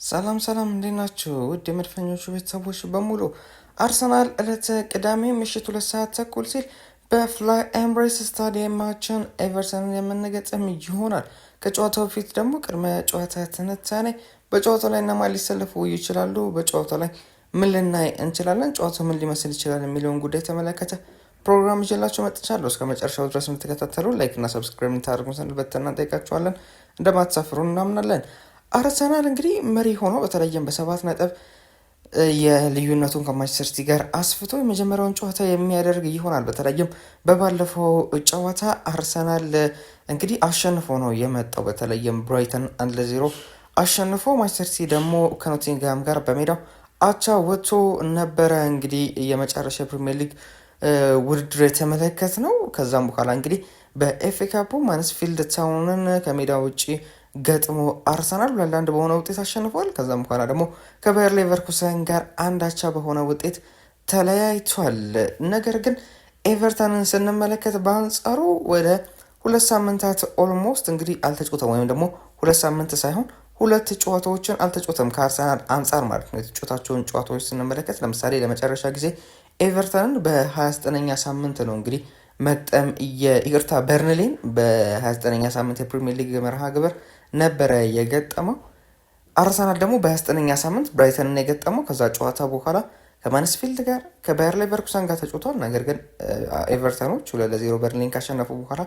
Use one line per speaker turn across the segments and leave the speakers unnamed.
ሰላም እንዴት ናችሁ? ውድ የመድፈኞቹ ቤተሰቦች በሙሉ አርሰናል ዕለተ ቅዳሜ ምሽት 2 ሰዓት ተኩል ሲል በፍላይ ኤምሬትስ ስታዲየማችን ኤቨርተንን የምንገጥም ይሆናል። ከጨዋታው በፊት ደግሞ ቅድመ ጨዋታ ትንታኔ፣ በጨዋታው ላይ እነማን ሊሰለፉ ይችላሉ፣ በጨዋታው ላይ ምን ልናይ እንችላለን፣ ጨዋታው ምን ሊመስል ይችላል የሚለውን ጉዳይ ተመለከተ ፕሮግራም ይዤላችሁ መጥቻለሁ። እስከ መጨረሻው ድረስ እንድትከታተሉ ላይክ እና ሰብስክራይብ እንድታደርጉን ስንል በትህትና እንጠይቃችኋለን። እንደማትሳፍሩ እናምናለን። አርሰናል እንግዲህ መሪ ሆኖ በተለይም በ7 ነጥብ የልዩነቱን ከማንቸስተር ሲቲ ጋር አስፍቶ የመጀመሪያውን ጨዋታ የሚያደርግ ይሆናል። በተለይም በባለፈው ጨዋታ አርሰናል እንግዲህ አሸንፎ ነው የመጣው። በተለይም ብራይተን 1-0 አሸንፎ ማንቸስተር ሲቲ ደግሞ ከኖቲንግሃም ጋር በሜዳው አቻ ወጥቶ ነበረ። እንግዲህ የመጨረሻ ፕሪሚየር ሊግ ውድድር የተመለከት ነው። ከዛም በኋላ እንግዲህ በኤፍኤ ካፑ ማንስፊልድ ታውንን ከሜዳ ውጭ ገጥሞ አርሰናል 2-1 በሆነ ውጤት አሸንፏል። ከዛም በኋላ ደግሞ ከባየር ሌቨርኩሰን ጋር አንዳቻ በሆነ ውጤት ተለያይቷል። ነገር ግን ኤቨርተንን ስንመለከት በአንጻሩ ወደ 2 ሳምንታት ኦልሞስት እንግዲህ አልተጫወተም፣ ወይም ደግሞ 2 ሳምንት ሳይሆን 2 ጨዋታዎችን አልተጫወተም ከአርሰናል አንጻር ማለት ነው። የተጫወታቸውን ጨዋታዎች ስንመለከት ለምሳሌ ለመጨረሻ ጊዜ ኤቨርተንን በ29ኛ ሳምንት ነው እንግዲህ መግጠም ይቅርታ በርንሌን በ29ኛ ሳምንት የፕሪሚየር ሊግ መርሃ ግብር ነበረ የገጠመው። አርሰናል ደግሞ በ29ኛ ሳምንት ብራይተንን የገጠመው። ከዛ ጨዋታ በኋላ ከማንስፊልድ ጋር ከባየር ሌቨርኩሰን ጋር ተጫውቷል። ነገር ግን ኤቨርተኖች 2-0 በርንሌን ካሸነፉ በኋላ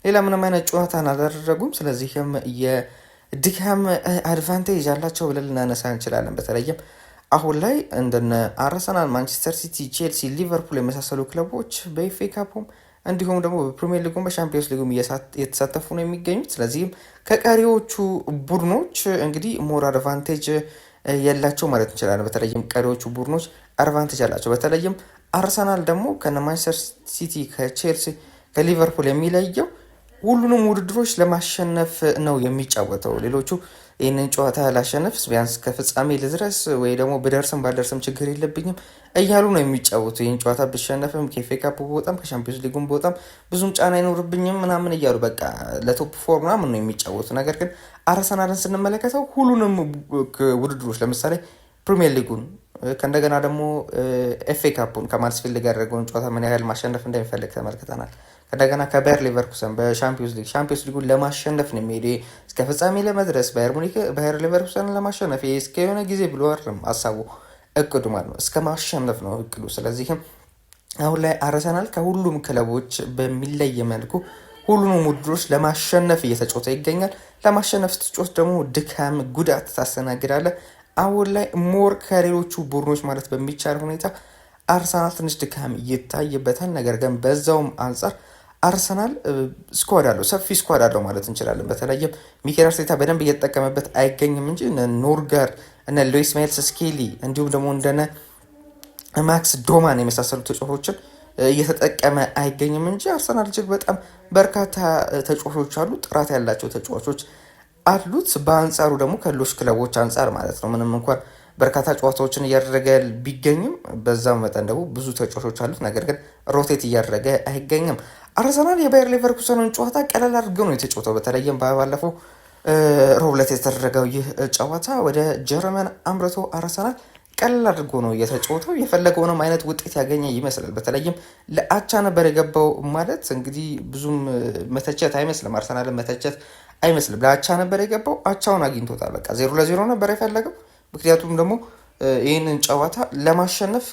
ሌላ ምንም አይነት ጨዋታን አላደረጉም። ስለዚህም የድካም አድቫንቴጅ አላቸው ብለን ልናነሳ እንችላለን። በተለይም አሁን ላይ እንደነ አርሰናል፣ ማንቸስተር ሲቲ፣ ቼልሲ፣ ሊቨርፑል የመሳሰሉ ክለቦች በኤፍኤ ካፑም እንዲሁም ደግሞ በፕሪሚየር ሊጉም በሻምፒዮንስ ሊጉም የተሳተፉ ነው የሚገኙት። ስለዚህም ከቀሪዎቹ ቡድኖች እንግዲህ ሞር አድቫንቴጅ የላቸው ማለት እንችላለን። በተለይም ቀሪዎቹ ቡድኖች አድቫንቴጅ አላቸው። በተለይም አርሰናል ደግሞ ከማንቸስተር ሲቲ፣ ከቼልሲ፣ ከሊቨርፑል የሚለየው ሁሉንም ውድድሮች ለማሸነፍ ነው የሚጫወተው። ሌሎቹ ይህንን ጨዋታ ላሸነፍ ቢያንስ ከፍጻሜ ልድረስ ወይ ደግሞ ብደርስም ባልደርስም ችግር የለብኝም እያሉ ነው የሚጫወቱ። ይህን ጨዋታ ብሸነፍም ከኤፍኤ ካፕ በጣም ከሻምፒዮንስ ሊጉም በጣም ብዙም ጫና አይኖርብኝም ምናምን እያሉ በቃ ለቶፕ 4 ምናምን ነው የሚጫወቱ። ነገር ግን አርሰናልን ስንመለከተው ሁሉንም ውድድሮች ለምሳሌ ፕሪሚየር ሊጉን ከእንደገና ደግሞ ኤፍኤ ካፑን ከማንስፊልድ ጋር ያደረገውን ጨዋታ ምን ያህል ማሸነፍ እንደሚፈልግ ተመልክተናል። ከእንደገና ከባየር ሌቨርኩሰን ሻምፒዮንስ ሊጉን ለማሸነፍ ነው የሚሄዱ እስከ ፍጻሜ ለመድረስ ባየር ሌቨርኩሰን ለማሸነፍ እስከ የሆነ ጊዜ ብሎ አይደለም ሀሳቡ እቅዱ ማለት ነው፣ እስከ ማሸነፍ ነው እቅዱ። ስለዚህም አሁን ላይ አርሰናል ከሁሉም ክለቦች በሚለይ መልኩ ሁሉንም ውድድሮች ለማሸነፍ እየተጫወተ ይገኛል። ለማሸነፍ ስትጫወት ደግሞ ድካም፣ ጉዳት ታስተናግዳለ። አሁን ላይ ሞር ከሌሎቹ ቡድኖች ማለት በሚቻል ሁኔታ አርሰናል ትንሽ ድካም ይታይበታል። ነገር ግን በዛውም አንጻር አርሰናል ስኳድ አለው፣ ሰፊ ስኳድ አለው ማለት እንችላለን። በተለይም ሚኬል አርቴታ በደንብ እየተጠቀመበት አይገኝም እንጂ እነ ኖርጋርድ፣ እነ ሉዊስ ሜልስ ስኬሊ እንዲሁም ደግሞ እንደነ ማክስ ዶማን የመሳሰሉ ተጫዋቾችን እየተጠቀመ አይገኝም እንጂ አርሰናል እጅግ በጣም በርካታ ተጫዋቾች አሉ፣ ጥራት ያላቸው ተጫዋቾች አሉት። በአንጻሩ ደግሞ ከሌሎች ክለቦች አንጻር ማለት ነው ምንም እንኳን በርካታ ጨዋታዎችን እያደረገ ቢገኝም በዛው መጠን ደግሞ ብዙ ተጫዋቾች አሉት፣ ነገር ግን ሮቴት እያደረገ አይገኝም። አርሰናል የባየር ሌቨርኩሰንን ጨዋታ ቀለል አድርገው ነው የተጫወተው። በተለይም ባለፈው ሮብ ዕለት የተደረገው ይህ ጨዋታ ወደ ጀርመን አምርቶ አርሰናል ቀለል አድርጎ ነው የተጫወተው። የፈለገውንም አይነት ውጤት ያገኘ ይመስላል። በተለይም ለአቻ ነበር የገባው ማለት እንግዲህ ብዙም መተቸት አይመስልም፣ አርሰናልን መተቸት አይመስልም። ለአቻ ነበር የገባው፣ አቻውን አግኝቶታል። በቃ 0-0 ነበር የፈለገው። ምክንያቱም ደግሞ ይህንን ጨዋታ ለማሸነፍ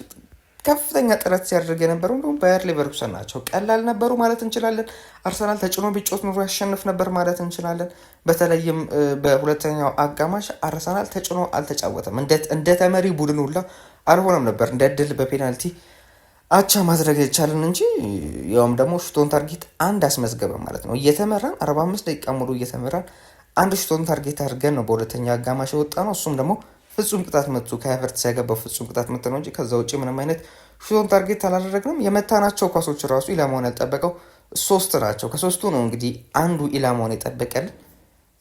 ከፍተኛ ጥረት ሲያደርግ የነበረው ደግሞ ባየር ሌቨርኩሰን ናቸው። ቀላል ነበሩ ማለት እንችላለን። አርሰናል ተጭኖ ቢጮት ኑሮ ያሸንፍ ነበር ማለት እንችላለን። በተለይም በሁለተኛው አጋማሽ አርሰናል ተጭኖ አልተጫወተም። እንደ ተመሪ ቡድን ሁላ አልሆነም ነበር። እንደ ድል በፔናልቲ አቻ ማድረግ የቻለን እንጂ ያውም ደግሞ ሹቶን ታርጌት አንድ አስመዝገበ ማለት ነው። እየተመራን 45 ደቂቃ ሙሉ እየተመራን አንድ ሹቶን ታርጌት አድርገን ነው በሁለተኛ አጋማሽ የወጣ ነው። እሱም ደግሞ ፍጹም ቅጣት መቱ ከሀቨርትዝ ያገባው ፍጹም ቅጣት መት ነው እንጂ ከዛ ውጭ ምንም አይነት ሹቶን ታርጌት አላደረግንም። የመታናቸው ኳሶች ራሱ ኢላማውን ያልጠበቀው 3 ናቸው። ከ3ቱ ነው እንግዲህ አንዱ ኢላማውን የጠበቀልን።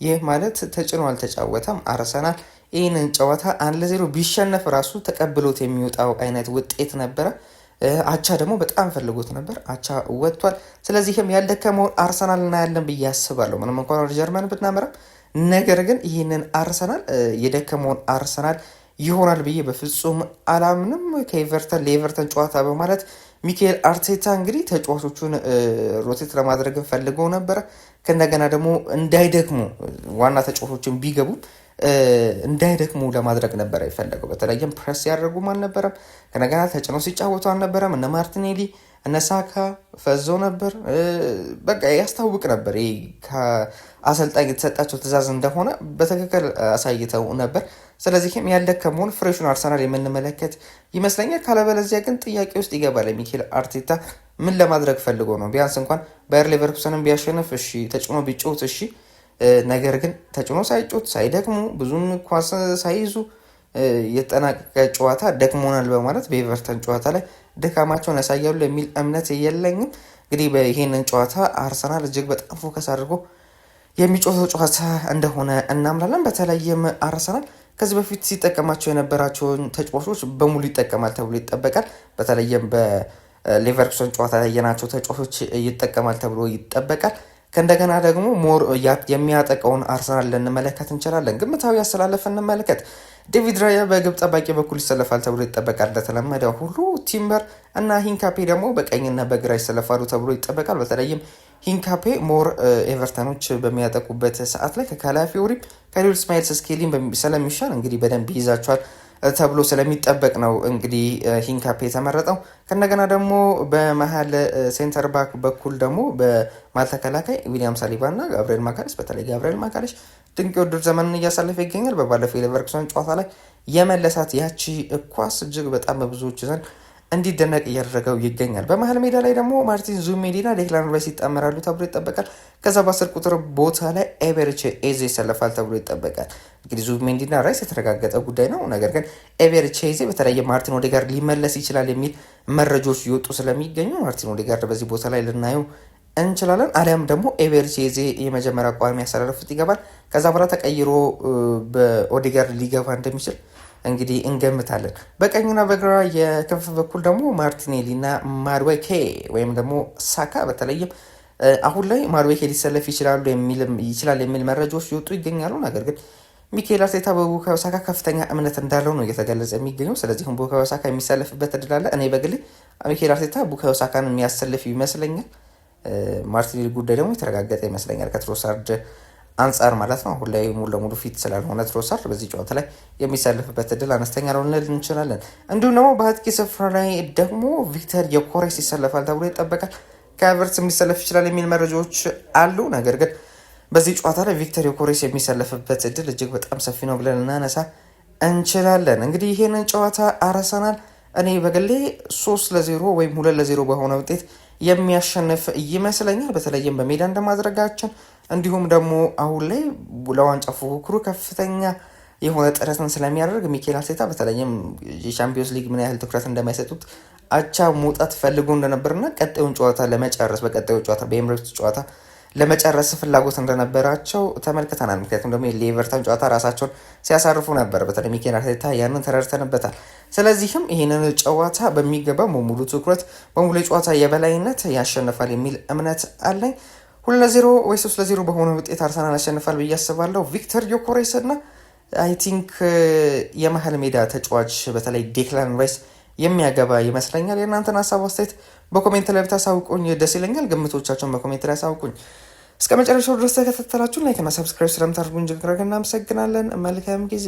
ይህ ማለት ተጭኖ አልተጫወተም። አርሰናል ይህንን ጨዋታ 1-0 ቢሸነፍ ራሱ ተቀብሎት የሚወጣው አይነት ውጤት ነበረ። አቻ ደግሞ በጣም ፈልጎት ነበር። አቻ ወጥቷል። ስለዚህም ያልደከመውን አርሰናል እናያለን ብዬ አስባለሁ። ምንም እንኳን ወደ ጀርመን ብናመራ ነገር ግን ይህንን አርሰናል የደከመውን አርሰናል ይሆናል ብዬ በፍጹም አላምንም። ከኤቨርተን ለኤቨርተን ጨዋታ በማለት ሚካኤል አርቴታ እንግዲህ ተጫዋቾቹን ሮቴት ለማድረግ ፈልገው ነበረ። ከእንደገና ደግሞ እንዳይደክሙ ዋና ተጫዋቾችን ቢገቡ እንዳይደክሙ ለማድረግ ነበር የፈለገው። በተለይም ፕሬስ ያደርጉም አልነበረም። ከነገና ተጭኖ ሲጫወቱ አልነበረም። እነ ማርቲኔሊ እነ ሳካ ፈዘው ነበር። በቃ ያስታውቅ ነበር። ይህ ከአሰልጣኝ የተሰጣቸው ትዕዛዝ እንደሆነ በትክክል አሳይተው ነበር። ስለዚህም ያልደከመውን ፍሬሹን አርሰናል የምንመለከት ይመስለኛል። ካለበለዚያ ግን ጥያቄ ውስጥ ይገባል። ሚኬል አርቴታ ምን ለማድረግ ፈልጎ ነው? ቢያንስ እንኳን ባየር ሌቨርኩሰንን ቢያሸንፍ እሺ፣ ተጭኖ ቢጮት እሺ። ነገር ግን ተጭኖ ሳይጮት ሳይደክሙ ብዙም ኳስ ሳይይዙ የተጠናቀቀ ጨዋታ ደክሞናል በማለት በኤቨርተን ጨዋታ ላይ ድካማቸውን ያሳያሉ የሚል እምነት የለኝም። እንግዲህ ይሄንን ጨዋታ አርሰናል እጅግ በጣም ፎከስ አድርጎ የሚጮተው ጨዋታ እንደሆነ እናምናለን። በተለይም አርሰናል ከዚህ በፊት ሲጠቀማቸው የነበራቸውን ተጫዋቾች በሙሉ ይጠቀማል ተብሎ ይጠበቃል። በተለይም በሌቨርኩሰን ጨዋታ ላይ ያየናቸው ተጫዋቾች ይጠቀማል ተብሎ ይጠበቃል። ከእንደገና ደግሞ ሞር የሚያጠቀውን አርሰናል ልንመለከት እንችላለን። ግምታዊ አሰላለፍ እንመለከት። ዴቪድ ራያ በግብ ጠባቂ በኩል ይሰለፋል ተብሎ ይጠበቃል። እንደተለመደው ሁሉ ቲምበር እና ሂንካፔ ደግሞ በቀኝና በግራ ይሰለፋሉ ተብሎ ይጠበቃል። በተለይም ሂንካፔ ሞር ኤቨርተኖች በሚያጠቁበት ሰዓት ላይ ከካላፊዮሪ ከሉዊስ ስማይልስ ስኬሊን ስለሚሻል እንግዲህ በደንብ ይይዛቸዋል ተብሎ ስለሚጠበቅ ነው እንግዲህ ሂንካፔ የተመረጠው። ከነገና ደግሞ በመሀል ሴንተር ባክ በኩል ደግሞ በመሀል ተከላካይ ዊሊያም ሳሊባ እና ጋብሪኤል ማጋሌሽ፣ በተለይ ጋብሪኤል ማጋሌሽ ድንቅ የውድድር ዘመንን እያሳለፈ ይገኛል። በባለፈው የሌቨርኩሰን ጨዋታ ላይ የመለሳት ያቺ ኳስ እጅግ በጣም በብዙዎች ዘንድ እንዲደነቅ እያደረገው ይገኛል። በመሀል ሜዳ ላይ ደግሞ ማርቲን ዙቢሜንዲና ዴክላን ራይስ ይጣመራሉ ተብሎ ይጠበቃል። ከዛ በ10 ቁጥር ቦታ ላይ ኤቤሬቺ ኤዜ ይሰለፋል ተብሎ ይጠበቃል። እንግዲህ ዙቢሜንዲና ራይስ የተረጋገጠ ጉዳይ ነው። ነገር ግን ኤቤሬቺ ኤዜ በተለየ ማርቲን ኦዴጋርድ ሊመለስ ይችላል የሚል መረጃዎች እየወጡ ስለሚገኙ ማርቲን ኦዴጋርድ በዚህ ቦታ ላይ ልናየው እንችላለን። አሊያም ደግሞ ኤቤሬቺ ኤዜ የመጀመሪያ ቋሚ ያሰላለፉት ይገባል። ከዛ በኋላ ተቀይሮ በኦዴጋርድ ሊገባ እንደሚችል እንግዲህ እንገምታለን። በቀኝና በግራ የክንፍ በኩል ደግሞ ማርቲኔሊ እና ማድዌኬ ወይም ደግሞ ሳካ በተለይም አሁን ላይ ማድዌኬ ሊሰለፍ ይችላል የሚል መረጃዎች ይወጡ ይገኛሉ። ነገር ግን ሚኬል አርቴታ በቡካዮ ሳካ ከፍተኛ እምነት እንዳለው ነው እየተገለጸ የሚገኘው። ስለዚህም ቡካዮ ሳካ የሚሰለፍበት እድል አለ። እኔ በግሌ ሚኬል አርቴታ ቡካዮ ሳካን የሚያሰልፍ ይመስለኛል። ማርቲኔሊ ጉዳይ ደግሞ የተረጋገጠ ይመስለኛል ከትሮሳርድ አንጻር ማለት ነው። አሁን ላይ ሙሉ ለሙሉ ፊት ስላልሆነ ትሮሳርድ በዚህ ጨዋታ ላይ የሚሰልፍበት እድል አነስተኛ ነው ልንል እንችላለን። እንዲሁም ደግሞ በአጥቂ ስፍራ ላይ ደግሞ ቪክተር ዮኬሬስ ይሰለፋል ተብሎ ይጠበቃል። ከሀቨርትዝ የሚሰለፍ ይችላል የሚል መረጃዎች አሉ። ነገር ግን በዚህ ጨዋታ ላይ ቪክተር ዮኬሬስ የሚሰለፍበት እድል እጅግ በጣም ሰፊ ነው ብለን እናነሳ እንችላለን። እንግዲህ ይህንን ጨዋታ አርሰናል እኔ በግሌ 3-0 ወይም 2-0 በሆነ ውጤት የሚያሸንፍ ይመስለኛል። በተለይም በሜዳ እንደማድረጋችን እንዲሁም ደግሞ አሁን ላይ ለዋንጫ ፉክክሩ ከፍተኛ የሆነ ጥረትን ስለሚያደርግ ሚኬል አርቴታ በተለይም የቻምፒዮንስ ሊግ ምን ያህል ትኩረት እንደማይሰጡት አቻ መውጣት ፈልጎ እንደነበርና ቀጣዩን ጨዋታ ለመጨረስ በቀጣዩ ጨዋታ በኤምሬትስ ጨዋታ ለመጨረስ ፍላጎት እንደነበራቸው ተመልክተናል። ምክንያቱም ደግሞ የኤቨርተን ጨዋታ ራሳቸውን ሲያሳርፉ ነበር። በተለይ ሚኬል አርቴታ ያንን ተረድተንበታል። ስለዚህም ይህንን ጨዋታ በሚገባ በሙሉ ትኩረት በሙሉ የጨዋታ የበላይነት ያሸንፋል የሚል እምነት አለኝ። 2-0 ወይ 3-0 በሆነ ውጤት አርሰናል ያሸንፋል ብዬ አስባለሁ። ቪክተር ዮኬሬስ እና አይ ቲንክ የመሀል ሜዳ ተጫዋች በተለይ ዴክላን ራይስ የሚያገባ ይመስለኛል። የእናንተን ሀሳብ አስተያየት በኮሜንት ላይ ብታሳውቁኝ ደስ ይለኛል። ግምቶቻቸውን በኮሜንት ላይ አሳውቁኝ። እስከ መጨረሻው ድረስ ተከታተላችሁን ላይክ እና ሰብስክራይብ ስለምታደርጉን እጅግ አድርገን እናመሰግናለን። መልካም ጊዜ